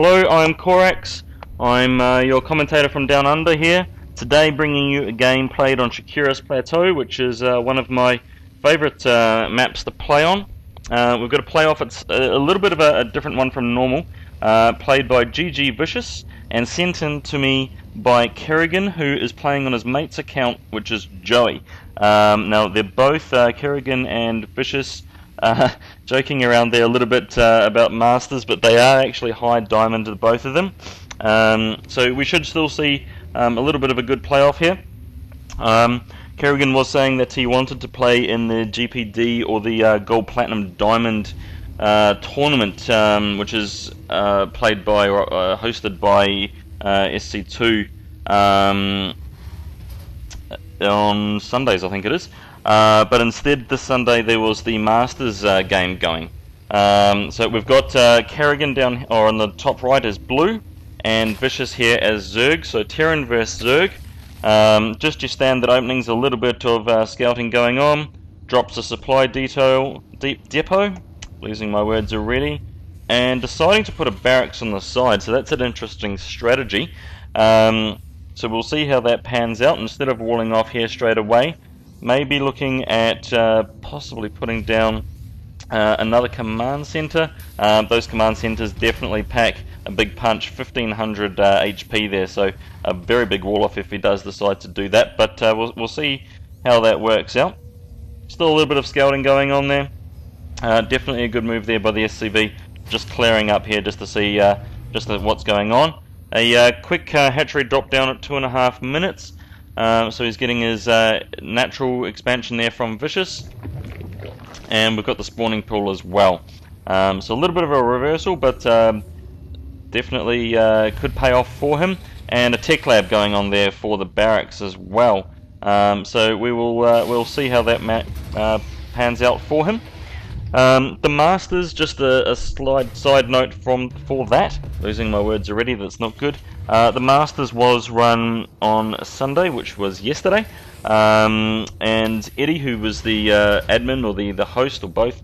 Hello, I'm Korax. I'm your commentator from Down Under here. Today bringing you a game played on Shakira's Plateau, which is one of my favourite maps to play on. We've got a playoff. It's a little bit of a different one from normal. Played by GGVicious and sent in to me by Kerrigan, who is playing on his mate's account, which is Joey. Now they're both Kerrigan and Vicious. Joking around there a little bit about Masters, but they are actually high diamond to both of them. So we should still see a little bit of a good playoff here. Kerrigan was saying that he wanted to play in the GPD or the Gold Platinum Diamond tournament, which is played by or hosted by SC2 on Sundays, I think it is. But instead, this Sunday there was the Masters game going. So we've got Kerrigan down, or on the top right is blue, and Vicious here as Zerg. So Terran versus Zerg. Just your standard openings, a little bit of scouting going on. Drops a supply depot, losing my words already, and deciding to put a barracks on the side. So that's an interesting strategy. So we'll see how that pans out. Instead of walling off here straight away, maybe looking at possibly putting down another command center. Those command centers definitely pack a big punch, 1500 HP there, so a very big wall off if he does decide to do that, but we'll see how that works out. Still a little bit of scouting going on there. Definitely a good move there by the SCV, just clearing up here just to see just what's going on. A quick hatchery drop down at 2.5 minutes. So he's getting his natural expansion there from Vicious, and we've got the spawning pool as well. So a little bit of a reversal, but definitely could pay off for him, and a tech lab going on there for the barracks as well. So we will we'll see how that pans out for him. The Masters, just a side note for that. Losing my words already, that's not good. The Masters was run on Sunday, which was yesterday, and Eddie, who was the admin or the host or both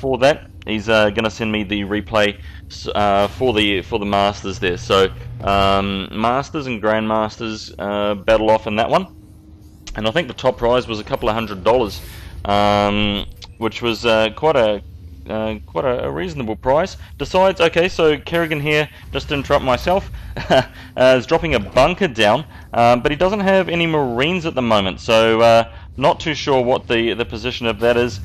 for that, he's going to send me the replay for the Masters there. So Masters and Grandmasters battle off in that one, and I think the top prize was a couple of $100. Which was quite a reasonable price. Decides, okay, so Kerrigan here, just to interrupt myself, is dropping a bunker down, but he doesn't have any Marines at the moment, so not too sure what the position of that is.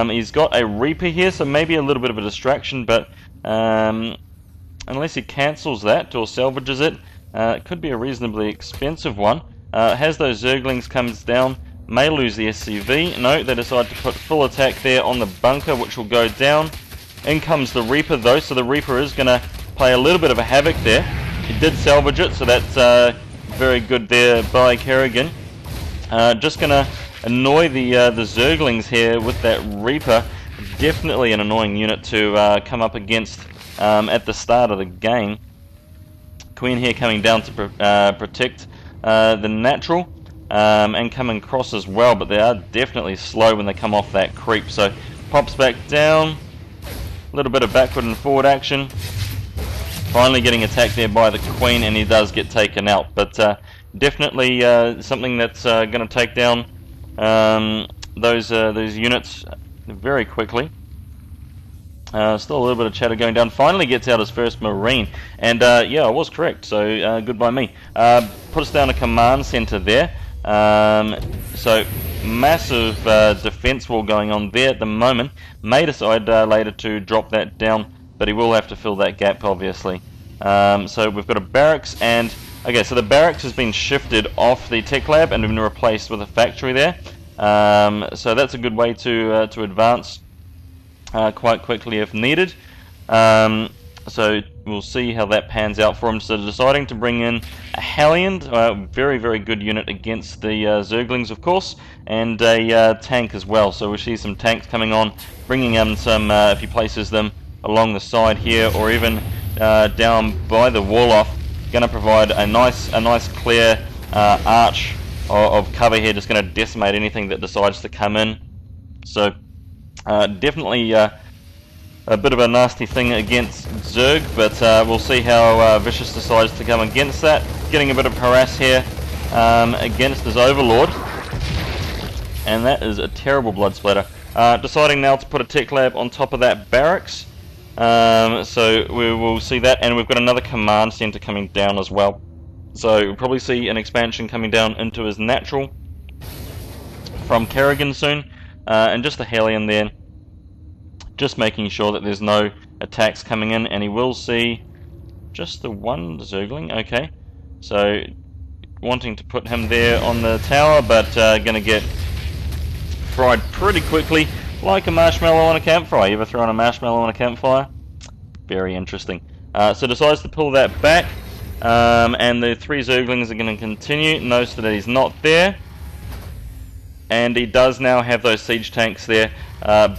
He's got a Reaper here, so maybe a little bit of a distraction, but unless he cancels that or salvages it, it could be a reasonably expensive one. Has those Zerglings comes down. May lose the SCV. No, they decide to put full attack there on the bunker, which will go down. In comes the Reaper though, so the Reaper is going to play a little bit of a havoc there. He did salvage it, so that's very good there by Kerrigan. Just going to annoy the Zerglings here with that Reaper. Definitely an annoying unit to come up against at the start of the game. Queen here coming down to protect the natural. And coming across as well, but they are definitely slow when they come off that creep. So pops back down, a little bit of backward and forward action. Finally getting attacked there by the Queen, and he does get taken out. But definitely something that's going to take down those units very quickly. Still a little bit of chatter going down. Finally gets out his first Marine, and yeah, I was correct. So good by me. Puts down a command center there. So massive defense wall going on there at the moment. May decide later to drop that down, but he will have to fill that gap obviously. So we've got a barracks, and okay, so the barracks has been shifted off the tech lab and been replaced with a factory there. So that's a good way to advance quite quickly if needed. So we'll see how that pans out for him. So deciding to bring in a Hellion, very, very good unit against the Zerglings, of course, and a tank as well. So we'll see some tanks coming on, bringing in some, if he places them along the side here, or even down by the wall off, going to provide a nice clear arch of cover here, just going to decimate anything that decides to come in. So definitely a bit of a nasty thing against Zerg, but we'll see how Vicious decides to come against that. Getting a bit of harass here against his Overlord, and that is a terrible blood splatter. Deciding now to put a tech lab on top of that barracks, so we will see that, and we've got another command center coming down as well. So we'll probably see an expansion coming down into his natural from Kerrigan soon, and just a Hellion there, just making sure that there's no attacks coming in, and he will see just the one Zergling. Okay, so wanting to put him there on the tower, but going to get fried pretty quickly, like a marshmallow on a campfire. You ever throw on a marshmallow on a campfire? Very interesting. So decides to pull that back. And the 3 Zerglings are going to continue. Notice that he's not there, and he does now have those siege tanks there,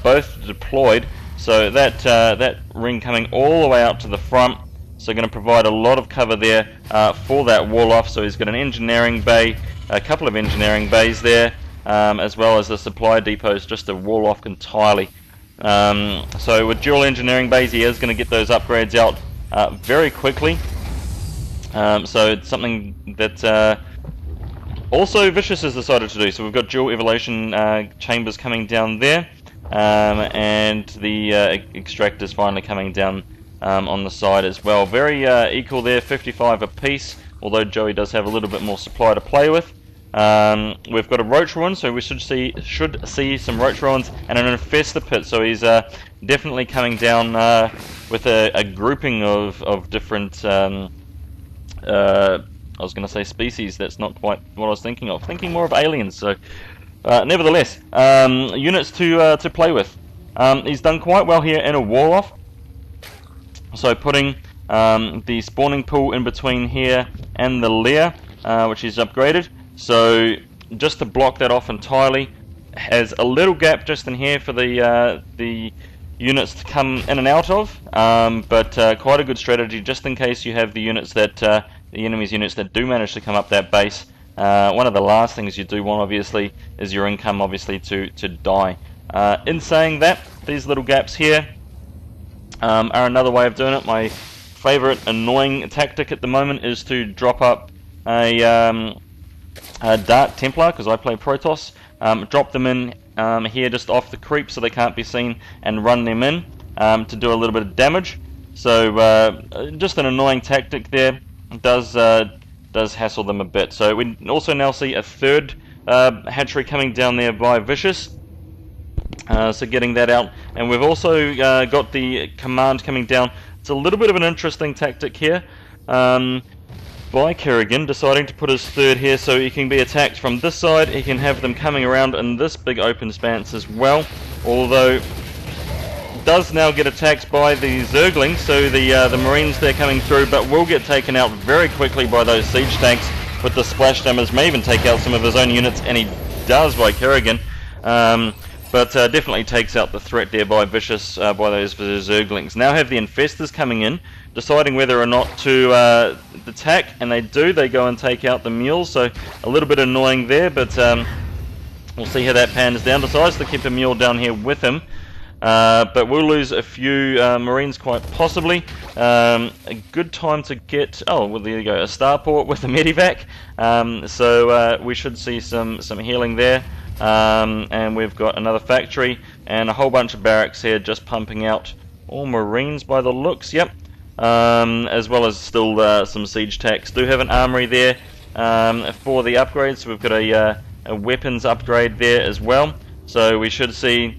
both deployed. So that ring coming all the way out to the front, so going to provide a lot of cover there for that wall off. So he's got an engineering bay, a couple of engineering bays there, as well as the supply depots just to wall off entirely. So with dual engineering bays, he is going to get those upgrades out very quickly. So it's something that also Vicious has decided to do. So we've got dual evolution chambers coming down there, and the extractors finally coming down on the side as well. Very equal there, 55 apiece, although Joey does have a little bit more supply to play with. We've got a roach ruin, so we should see some roach ruins and an infestor pit. So he's definitely coming down with a grouping of different I was going to say species. That's not quite what I was thinking of. Thinking more of aliens. So, nevertheless, units to play with. He's done quite well here in a wall off. So putting the spawning pool in between here and the lair, which is upgraded. So just to block that off entirely, has a little gap just in here for the units to come in and out of, but quite a good strategy just in case you have the units that the enemy's units that do manage to come up that base. One of the last things you do want, obviously, is your income obviously to die. In saying that, these little gaps here are another way of doing it. My favorite annoying tactic at the moment is to drop up a Dark Templar, because I play Protoss. Drop them in here just off the creep so they can't be seen, and run them in to do a little bit of damage. So just an annoying tactic there. Does hassle them a bit. So we also now see a third hatchery coming down there by Vicious. So getting that out, and we've also got the command coming down. It's a little bit of an interesting tactic here by Kerrigan, deciding to put his third here so he can be attacked from this side. He can have them coming around in this big open stance as well, although does now get attacked by the Zerglings, so the Marines there coming through, but will get taken out very quickly by those siege tanks with the splash damage. May even take out some of his own units, and he does by Kerrigan, but definitely takes out the threat there by Vicious by those Zerglings. Now have the Infestors coming in, deciding whether or not to attack, and they do. They go and take out the mules, so a little bit annoying there, but we'll see how that pans down. Decides to keep a mule down here with him. But we'll lose a few Marines quite possibly. A good time to get... Oh, well, there you go. A starport with a medivac. So we should see some healing there. And we've got another factory and a whole bunch of barracks here just pumping out all Marines by the looks. Yep. As well as still some siege techs. Do have an armory there for the upgrades. So we've got a weapons upgrade there as well. So we should see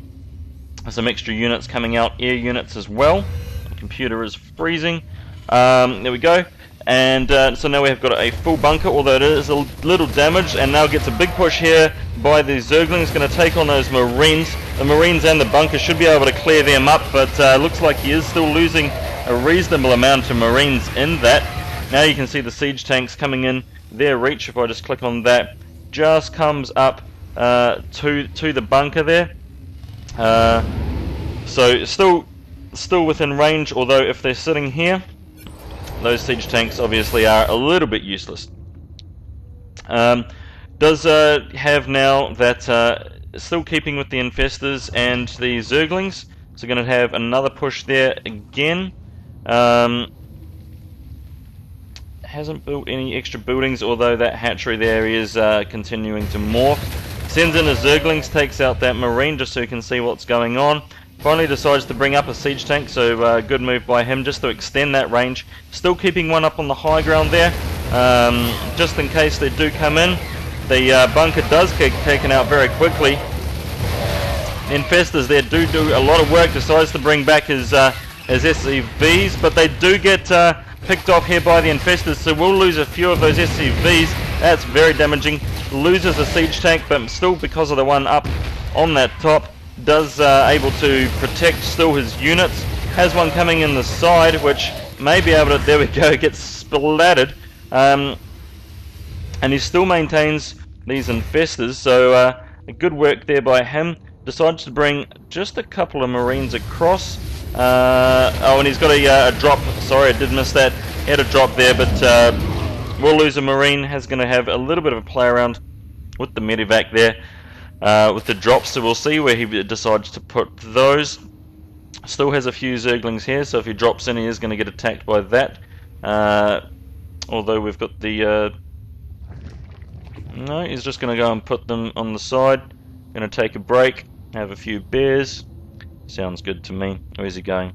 some extra units coming out, air units as well. The computer is freezing. There we go. And so now we have got a full bunker, although it is a little damaged, and now gets a big push here by the Zerglings, going to take on those Marines. The Marines and the bunker should be able to clear them up, but looks like he is still losing a reasonable amount of Marines in that. Now you can see the siege tanks coming in. Their reach, if I just click on that, just comes up to the bunker there. So still within range, although if they're sitting here, those siege tanks obviously are a little bit useless. Does have now that still keeping with the Infestors and the Zerglings, So going to have another push there again. Hasn't built any extra buildings, although that hatchery there is continuing to morph. Sends in his Zerglings, takes out that Marine just so you can see what's going on. Finally decides to bring up a siege tank, so good move by him just to extend that range. Still keeping one up on the high ground there, just in case they do come in. The bunker does get taken out very quickly. Infestors there do a lot of work, decides to bring back his SCVs, but they do get picked off here by the Infestors, so we'll lose a few of those SCVs. That's very damaging. Loses a siege tank, but still, because of the one up on that top, does able to protect still his units. Has one coming in the side, which may be able to, there we go, get splattered. And he still maintains these Infestors, so good work there by him. Decides to bring just a couple of Marines across. Oh, and he's got a drop. Sorry, I did miss that. He had a drop there, but we'll lose a Marine. Has going to have a little bit of a play around with the medevac there, with the drops. So we'll see where he decides to put those. Still has a few Zerglings here, so if he drops in, he is going to get attacked by that. Although we've got the... no, he's just going to go and put them on the side. Going to take a break, have a few beers. Sounds good to me. Where's he going?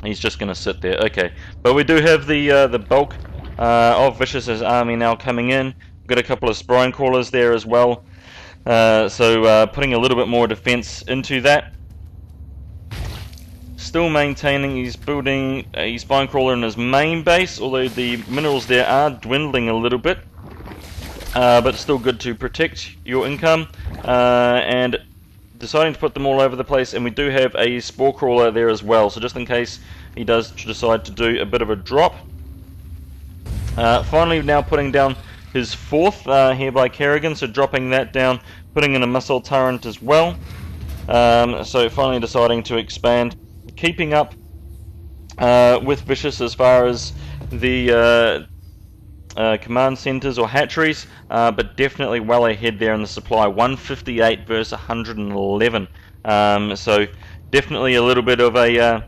He's just going to sit there. Okay, but we do have the bulk of Vicious's army now coming in. Got a couple of spine crawlers there as well. So putting a little bit more defense into that. Still maintaining, he's building a spine crawler in his main base, although the minerals there are dwindling a little bit. But still good to protect your income, and deciding to put them all over the place. And we do have a spore crawler there as well, so just in case he does decide to do a bit of a drop. Finally now putting down his fourth here by Kerrigan, so dropping that down, putting in a missile turret as well. So finally deciding to expand, keeping up with Vicious as far as the command centers or hatcheries, but definitely well ahead there in the supply. 158 versus 111. So definitely a little bit of well,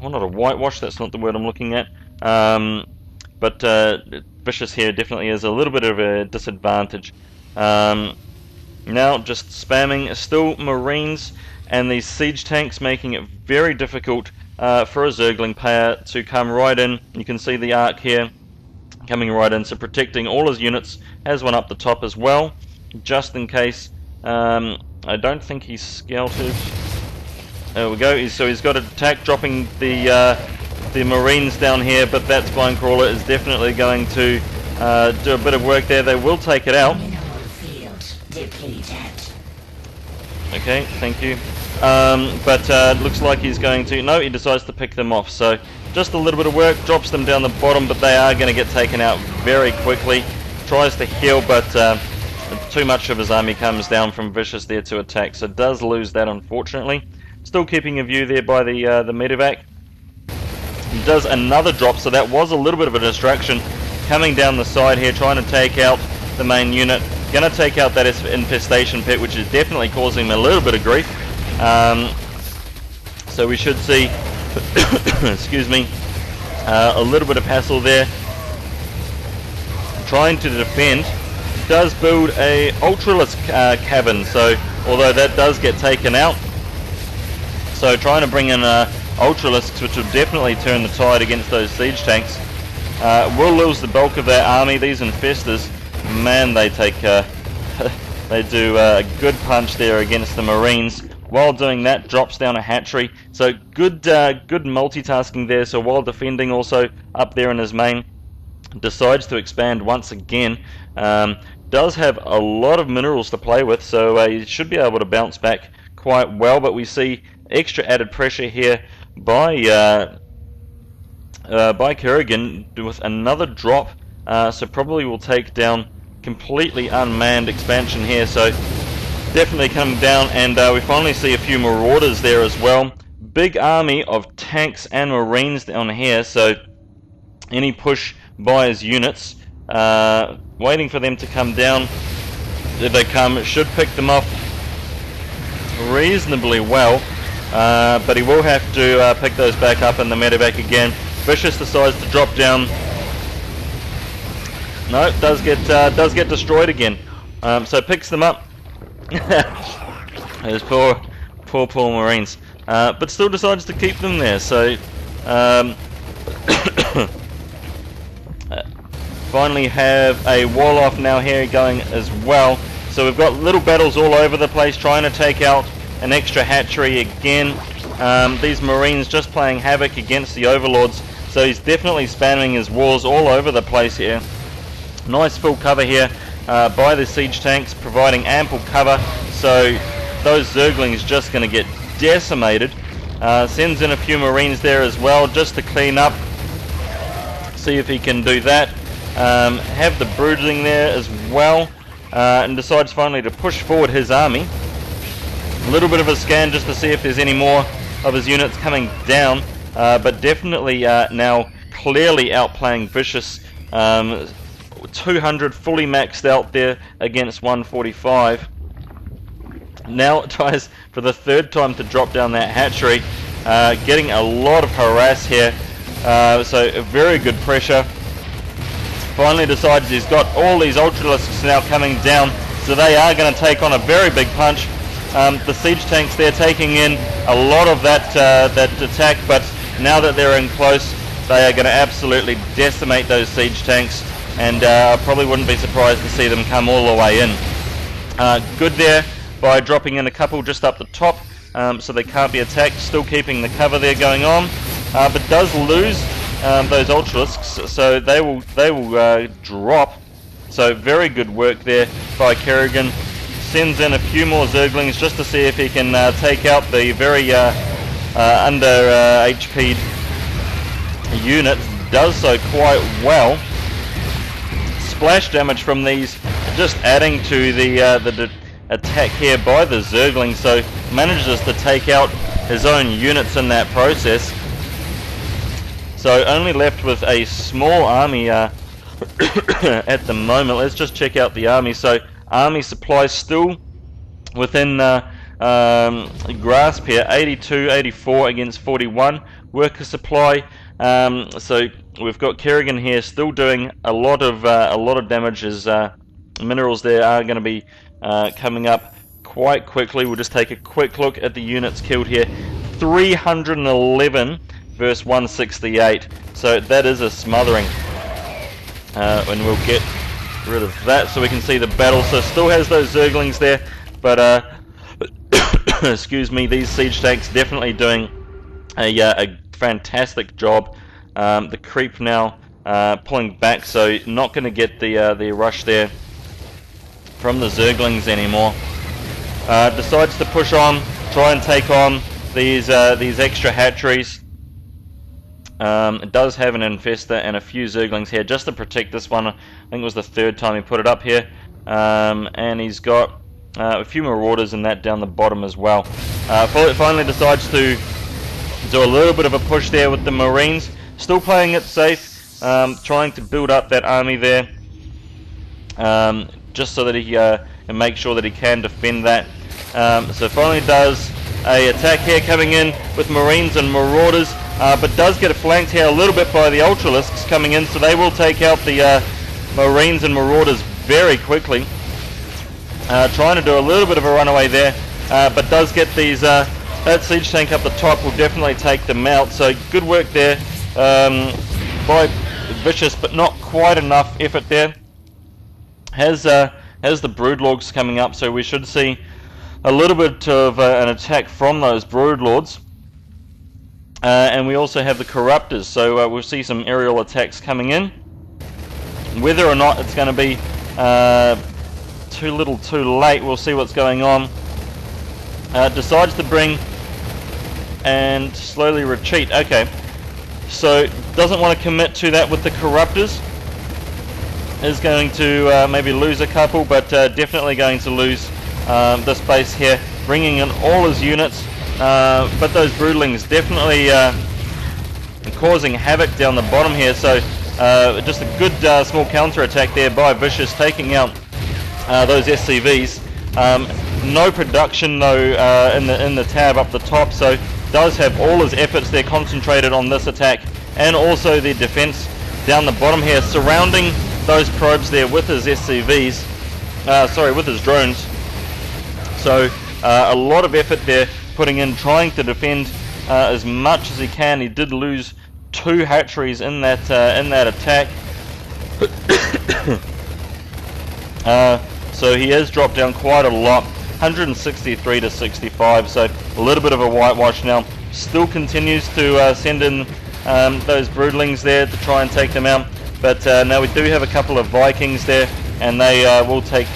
not a whitewash, that's not the word I'm looking at. But Vicious here definitely is a little bit of a disadvantage. Now just spamming still Marines and these siege tanks, making it very difficult for a Zergling player to come right in. You can see the arc here coming right in, so protecting all his units. Has one up the top as well, just in case. I don't think he's scouted. There we go. So he's got an attack, dropping the Marines down here, but that spine crawler is definitely going to do a bit of work there. They will take it out. Okay, thank you. But looks like he's going to... No, he decides to pick them off. So just a little bit of work, drops them down the bottom, but they are going to get taken out very quickly. Tries to heal, but too much of his army comes down from Vicious there to attack, so does lose that, unfortunately. Still keeping a view there by the medevac. He does another drop, so that was a little bit of a distraction. Coming down the side here, trying to take out the main unit. Going to take out that infestation pit, which is definitely causing him a little bit of grief. So we should see, excuse me, a little bit of hassle there. Trying to defend. Does build a ultralisk cabin, so although that does get taken out. So trying to bring in ultralisks, which will definitely turn the tide against those siege tanks. We'll lose the bulk of their army. These infestors, man, they take they do a good punch there against the Marines. While doing that, drops down a hatchery. So good good multitasking there. So while defending, also up there in his main, decides to expand once again. Does have a lot of minerals to play with, so he should be able to bounce back quite well. But we see extra added pressure here by Kerrigan with another drop. So probably will take down completely unmanned expansion here. So definitely coming down, and we finally see a few marauders there as well. Big army of tanks and marines down here, so any push by his units, waiting for them to come down. If they come, it should pick them off. reasonably well, but he will have to pick those back up in the medevac again. Vicious decides to drop down. No, does get destroyed again. So picks them up. Those poor Marines, but still decides to keep them there. So finally have a wall off now here going as well. So we've got little battles all over the place trying to take out an extra hatchery again. These Marines just playing havoc against the overlords. So he's definitely spamming his walls all over the place here. Nice full cover here by the siege tanks, providing ample cover. So those Zerglings just going to get decimated. Sends in a few Marines there as well just to clean up. See if he can do that. Have the broodling there as well. And decides finally to push forward his army. A little bit of a scan just to see if there's any more of his units coming down, but definitely now clearly outplaying Vicious. 200 fully maxed out there against 145. Now tries for the third time to drop down that hatchery, getting a lot of harass here, so very good pressure. Finally decides he's got all these Ultralisks now coming down, so they are going to take on a very big punch. The siege tanks, they're taking in a lot of that attack, but now that they're in close, they are going to absolutely decimate those siege tanks, and I probably wouldn't be surprised to see them come all the way in. Good there by dropping in a couple just up the top, so they can't be attacked, still keeping the cover there going on, but does lose those Ultralisks, so they will drop. So very good work there by Kerrigan. Sends in a few more Zerglings just to see if he can take out the very under HP'd units. Does so quite well. Splash damage from these just adding to the attack here by the Zerglings, so manages to take out his own units in that process. So only left with a small army at the moment. Let's just check out the army. So army supplies still within grasp here. 82, 84 against 41. Worker supply. So we've got Kerrigan here still doing a lot of damage. As minerals there are going to be coming up quite quickly. We'll just take a quick look at the units killed here. 311 versus 168. So that is a smothering. And we'll get rid of that so we can see the battle. So still has those Zerglings there, but excuse me, these siege tanks definitely doing a fantastic job. The creep now pulling back, so not going to get the rush there from the Zerglings anymore. Decides to push on, try and take on these extra hatcheries. It does have an infester and a few Zerglings here just to protect this one. I think it was the third time he put it up here. And he's got a few Marauders and that down the bottom as well. Finally decides to do a little bit of a push there with the Marines. Still playing it safe, trying to build up that army there. Just so that he can make sure that he can defend that. So finally does a attack here coming in with Marines and Marauders. But does get flanked here a little bit by the Ultralisks coming in, so they will take out the Marines and Marauders very quickly. Trying to do a little bit of a runaway there, but does get these, that siege tank up the top will definitely take them out. So good work there by Vicious, but not quite enough effort there. Has the Broodlords coming up, so we should see a little bit of an attack from those Broodlords. And we also have the Corruptors, so we'll see some aerial attacks coming in. Whether or not it's going to be too little too late, we'll see what's going on. Decides to bring and slowly retreat. Okay, so doesn't want to commit to that with the Corruptors. Is going to maybe lose a couple, but definitely going to lose this base here, bringing in all his units. But those Broodlings definitely causing havoc down the bottom here, so just a good small counter attack there by Vicious, taking out those SCVs. No production though in the tab up the top, so does have all his efforts there concentrated on this attack, and also the defense down the bottom here, surrounding those probes there with his SCVs, with his drones. So a lot of effort there putting in, trying to defend as much as he can. He did lose 2 hatcheries in that attack. So he has dropped down quite a lot, 163 to 65, so a little bit of a whitewash now. Still continues to send in those broodlings there to try and take them out, but now we do have a couple of Vikings there, and they will take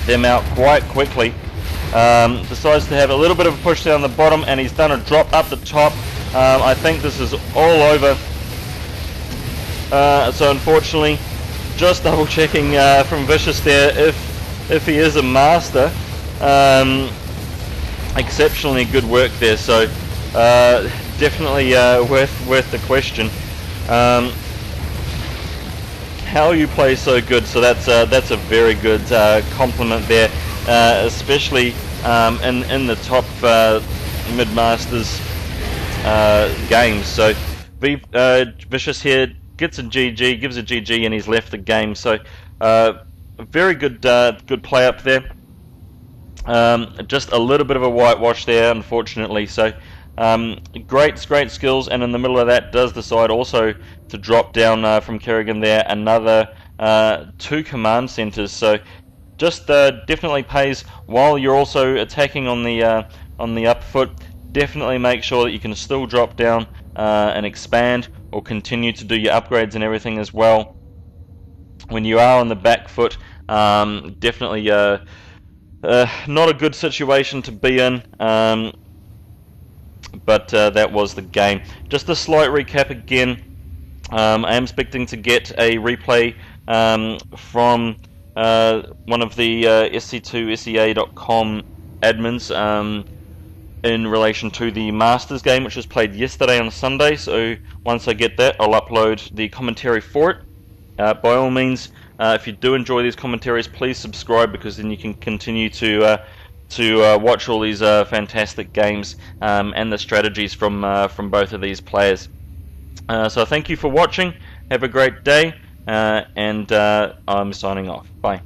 them out quite quickly. Decides to have a little bit of a push down the bottom, and he's done a drop up the top. I think this is all over. So unfortunately, just double checking from Vicious there, if he is a master, exceptionally good work there. So definitely worth the question. How you play so good, so that's a very good compliment there, especially in the top mid-masters games. So Vicious here gets a GG, gives a GG, and he's left the game. So very good play up there. Just a little bit of a whitewash there, unfortunately. So great skills, and in the middle of that does decide also to drop down from Kerrigan there another 2 command centers. So just definitely pays while you're also attacking on the up foot. Definitely make sure that you can still drop down and expand, or continue to do your upgrades and everything as well. When you are on the back foot, definitely not a good situation to be in. But that was the game. Just a slight recap again. I am expecting to get a replay from one of the SC2SEA.com admins in relation to the Masters game, which was played yesterday on Sunday. So once I get that, I'll upload the commentary for it. By all means, if you do enjoy these commentaries, please subscribe, because then you can continue to watch all these fantastic games and the strategies from both of these players. So thank you for watching. Have a great day, and I'm signing off. Bye.